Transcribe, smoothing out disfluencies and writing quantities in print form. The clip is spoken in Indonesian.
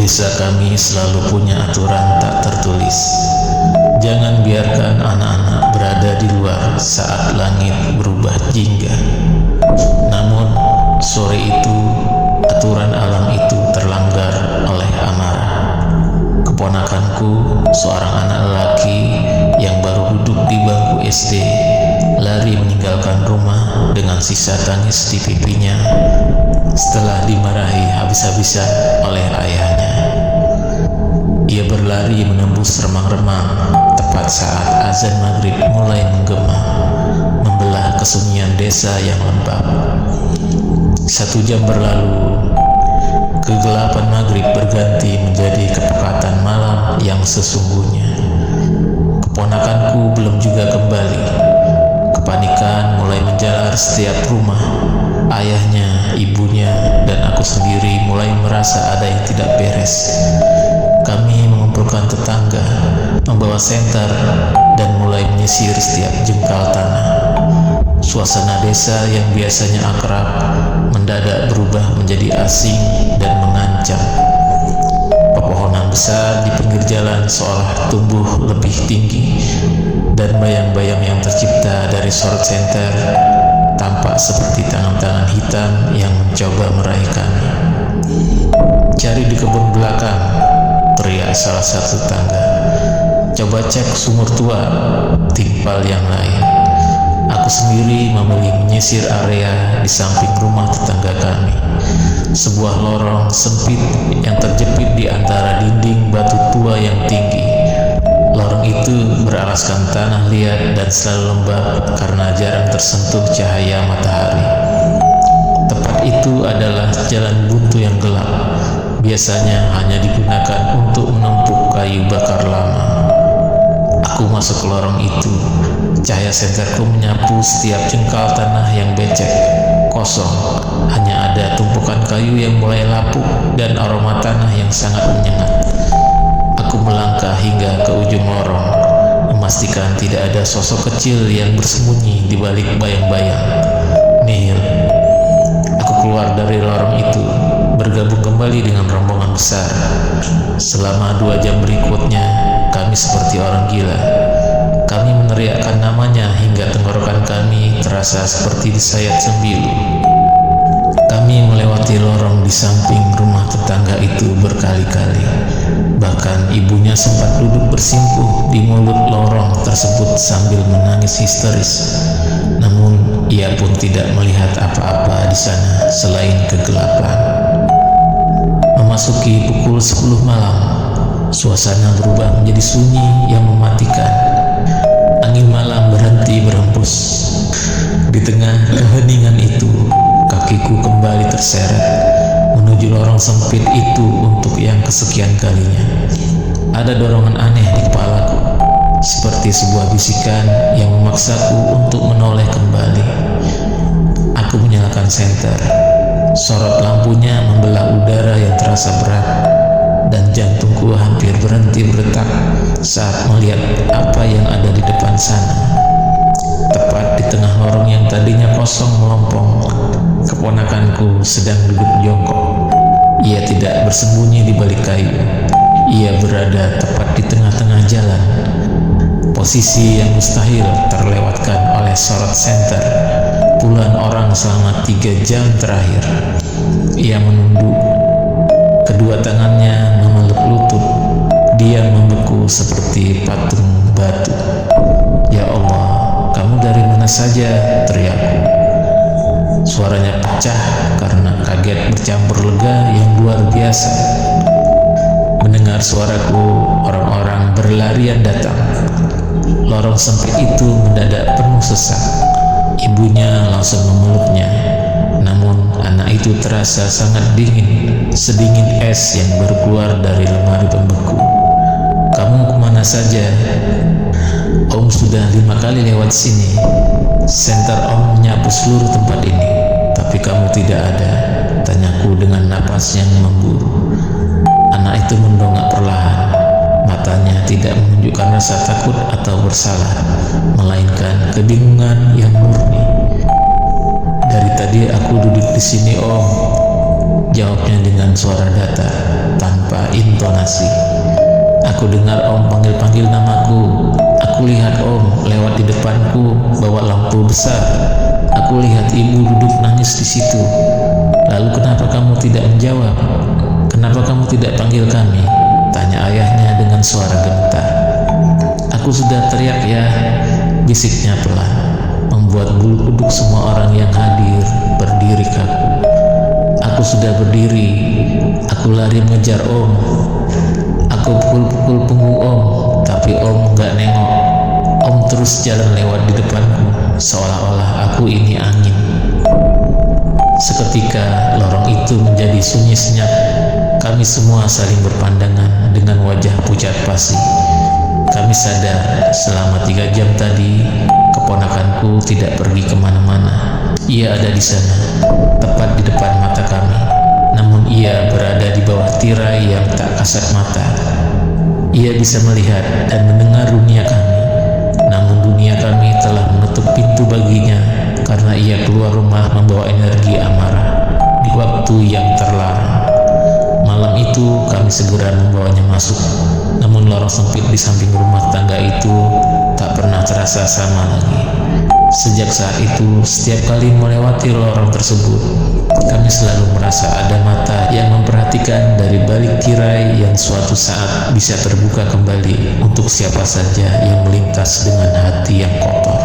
Desa kami selalu punya aturan tak tertulis. Jangan biarkan anak-anak berada di luar saat langit berubah jingga. Namun, sore itu, aturan alam itu terlanggar oleh amarah. Keponakanku, seorang anak lelaki yang baru duduk di bangku SD, lari meninggalkan rumah dengan sisa tangis di pipinya setelah dimarahi habis-habisan oleh ayahnya. Ia berlari menembus remang-remang tepat saat azan maghrib mulai menggema, membelah kesunyian desa yang lembab. 1 jam berlalu, kegelapan maghrib berganti menjadi kepekatan malam yang sesungguhnya. Keponakanku belum juga kembali. Kepanikan mulai menjalar setiap rumah. Ayahnya, ibunya, dan aku sendiri mulai merasa ada yang tidak beres. Kami mengumpulkan tetangga, membawa senter, dan mulai menyisir setiap jengkal tanah. Suasana desa yang biasanya akrab mendadak berubah menjadi asing dan mengancam. Pepohonan besar di pinggir jalan seolah tumbuh lebih tinggi, dan bayang-bayang yang tercipta dari sorot senter tampak seperti tangan-tangan hitam yang mencoba meraih kami. "Cari di kebun belakang," teriak salah satu tetangga. "Coba cek sumur tua," timpal yang lain. Aku sendiri memilih menyisir area di samping rumah tetangga kami. Sebuah lorong sempit yang terjepit di antara dinding batu tua yang tinggi. Lorong itu beralaskan tanah liat dan selalu lembab karena jarang tersentuh cahaya matahari. Tempat itu adalah jalan buntu yang gelap. Biasanya hanya digunakan untuk menumpuk kayu bakar lama. Aku masuk ke lorong itu. Cahaya senterku menyapu setiap jengkal tanah yang becek, kosong. Hanya ada tumpukan kayu yang mulai lapuk dan aroma tanah yang sangat menyengat. Aku melangkah hingga ke ujung lorong, memastikan tidak ada sosok kecil yang bersembunyi di balik bayang-bayang. Nihil. Aku keluar dari lorong itu, bergabung kembali dengan rombongan besar. Selama 2 jam berikutnya, kami seperti orang gila. Kami meneriakkan namanya hingga tenggorokan kami terasa seperti disayat sembilu. Kami melewati lorong di samping rumah tetangga itu berkali-kali. Bahkan ibunya sempat duduk bersimpuh di mulut lorong tersebut sambil menangis histeris. Namun ia pun tidak melihat apa-apa di sana selain kegelapan. Memasuki pukul 10 malam, suasana berubah menjadi sunyi yang mematikan. Angin malam berhenti berhembus. Di tengah keheningan itu, kakiku kembali terseret menuju lorong sempit itu untuk yang kesekian kalinya. Ada dorongan aneh di kepalaku, seperti sebuah bisikan yang memaksaku untuk menoleh kembali. Aku menyalakan senter. Sorot lampunya membelah udara yang terasa berat, dan jantungku hampir berhenti berdetak saat melihat apa yang ada di depan sana. Tepat di tengah lorong yang tadinya kosong melompong, keponakanku sedang duduk jongkok. Ia tidak bersembunyi di balik kayu. Ia berada tepat di tengah-tengah jalan. Posisi yang mustahil terlewatkan oleh sorot senter puluhan orang selama 3 jam terakhir. Ia menunduk. Kedua tangannya memeluk lutut. Dia membeku seperti patung batu. "Ya Allah, kamu dari mana saja?" teriakku. Suaranya pecah karena kaget bercampur lega yang luar biasa. Mendengar suaraku, orang-orang berlarian datang. Lorong sempit itu mendadak penuh sesak. Ibunya langsung memeluknya. Namun anak itu terasa sangat dingin, sedingin es yang baru keluar dari lemari pembeku. "Kamu kemana saja?" "Om sudah 5 kali lewat sini. Senter Om menyapu seluruh tempat ini, tapi kamu tidak ada," tanyaku dengan napas yang memburu. Anak itu mendongak perlahan. Matanya tidak menunjukkan rasa takut atau bersalah, melainkan kebingungan yang murni. "Dari tadi aku duduk di sini, Om." jawabnya dengan suara datar tanpa intonasi. Aku dengar Om panggil-panggil namaku. Aku lihat Om lewat di depanku bawa lampu besar. Aku lihat ibu duduk nangis di situ. Lalu kenapa kamu tidak menjawab? Kenapa kamu tidak panggil kami? Tanya ayahnya dengan suara gemetar. Aku sudah teriak ya, bisiknya pelan, membuat bulu kuduk semua orang yang hadir berdiri kaku. Aku sudah berdiri, aku lari mengejar Om. Aku pukul-pukul punggung Om, tapi Om nggak nengok. Om terus jalan lewat di depanku, seolah-olah aku ini angin. Seketika lorong itu menjadi sunyi senyap. Kami semua saling berpandangan dengan wajah pucat pasi. Kami sadar selama 3 jam tadi keponakanku tidak pergi kemana-mana. Ia ada di sana, tepat di depan mata kami. Namun ia berada di bawah tirai yang tak kasat mata. Ia bisa melihat dan mendengar dunia kami. Namun dunia kami telah menutup pintu baginya karena ia keluar rumah membawa energi amarah di waktu yang terlarang. Malam itu kami segera membawanya masuk. Namun lorong sempit di samping rumah tangga itu tak pernah terasa sama lagi. Sejak saat itu, setiap kali melewati lorong tersebut, kami selalu merasa ada mata yang memperhatikan dari balik tirai yang suatu saat bisa terbuka kembali untuk siapa saja yang melintas dengan hati yang kotor.